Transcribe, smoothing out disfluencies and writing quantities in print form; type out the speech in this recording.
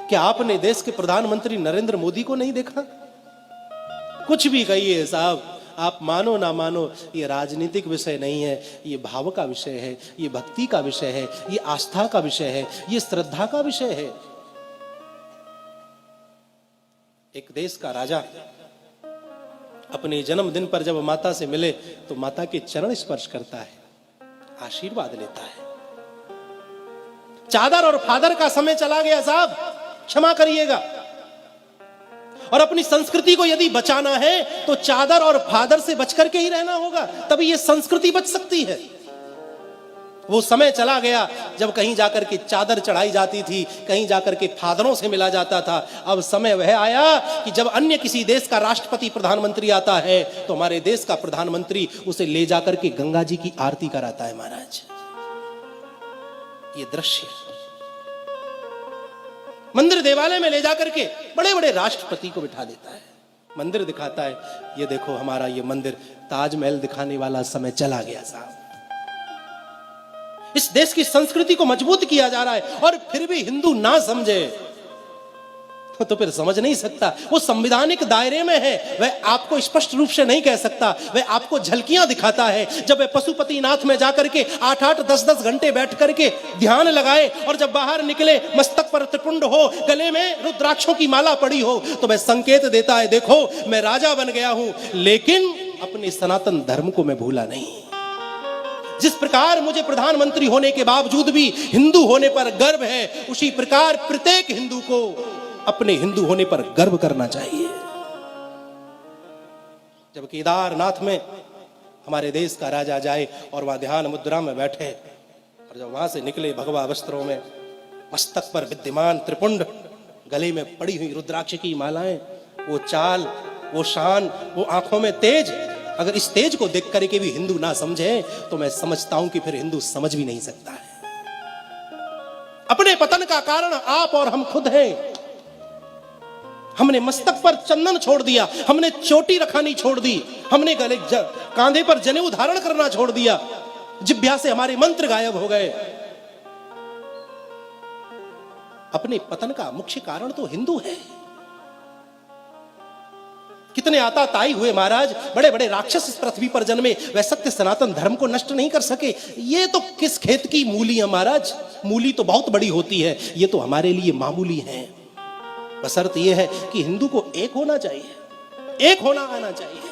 क्या आपने देश के प्रधानमंत्री नरेंद्र मोदी को नहीं देखा? कुछ भी कहिए साहब, आप मानो ना मानो, ये राजनीतिक विषय नहीं है, ये भाव का विषय है, ये भक्ति का विषय है, ये आस्था का विषय है, ये श्रद्धा का विषय है। एक देश का राजा अपने जन्मदिन पर जब माता से मिले तो माता के चरण स्पर्श करता है, आशीर्वाद लेता है। चादर और फादर का समय चला गया साहब, क्षमा करिएगा। और अपनी संस्कृति को यदि बचाना है तो चादर और फादर से बचकर के ही रहना होगा, तभी ये संस्कृति बच सकती है। वो समय चला गया जब कहीं जाकर के चादर चढ़ाई जाती थी, कहीं जाकर के फादरों से मिला जाता था। अब समय वह आया कि जब अन्य किसी देश का राष्ट्रपति प्रधानमंत्री आता है तो हमारे देश का प्रधानमंत्री उसे ले जाकर के गंगा जी की आरती कराता है। महाराज, ये दृश्य मंदिर देवालय में ले जाकर के बड़े बड़े राष्ट्रपति को बिठा देता है, मंदिर दिखाता है, ये देखो हमारा ये मंदिर, ताजमहल दिखाने वाला समय चला गया साहब। इस देश की संस्कृति को मजबूत किया जा रहा है और फिर भी हिंदू ना समझे तो फिर समझ नहीं सकता। वो संवैधानिक दायरे में है, वह आपको स्पष्ट रूप से नहीं कह सकता, वह आपको झलकियां दिखाता है। जब वह पशुपतिनाथ में जाकर के 8-8, 10-10 घंटे बैठ करके ध्यान लगाए और जब बाहर निकले मस्तक पर त्रिपुंड हो, गले में रुद्राक्षों की माला पड़ी हो, तो वह संकेत देता है, देखो मैं राजा बन गया हूं लेकिन अपने सनातन धर्म को मैं भूला नहीं। जिस प्रकार मुझे प्रधानमंत्री होने के बावजूद भी हिंदू होने पर गर्व है, उसी प्रकार प्रत्येक हिंदू को अपने हिंदू होने पर गर्व करना चाहिए। जब केदारनाथ में हमारे देश का राजा जाए और वहां ध्यान मुद्रा में बैठे और जब वहां से निकले भगवा वस्त्रों में, मस्तक पर विद्यमान त्रिपुंड, गले में पड़ी हुई रुद्राक्ष की मालाएं, वो चाल, वो शान, वो आंखों में तेज, अगर इस तेज को देख करके भी हिंदू ना समझे तो मैं समझता हूं कि फिर हिंदू समझ भी नहीं सकता है। अपने पतन का कारण आप और हम खुद हैं। हमने मस्तक पर चंदन छोड़ दिया, हमने चोटी रखानी छोड़ दी, हमने गले कांधे पर जनेऊ धारण करना छोड़ दिया, जिह्वा से हमारे मंत्र गायब हो गए। अपने पतन का मुख्य कारण तो हिंदू है। कितने आताताई हुए महाराज, बड़े बड़े राक्षस इस पृथ्वी पर जन्मे, वह सत्य सनातन धर्म को नष्ट नहीं कर सके। ये तो किस खेत की मूली है महाराज, मूली तो बहुत बड़ी होती है, ये तो हमारे लिए मामूली है। बशर्त यह है कि हिंदू को एक होना चाहिए, एक होना आना चाहिए।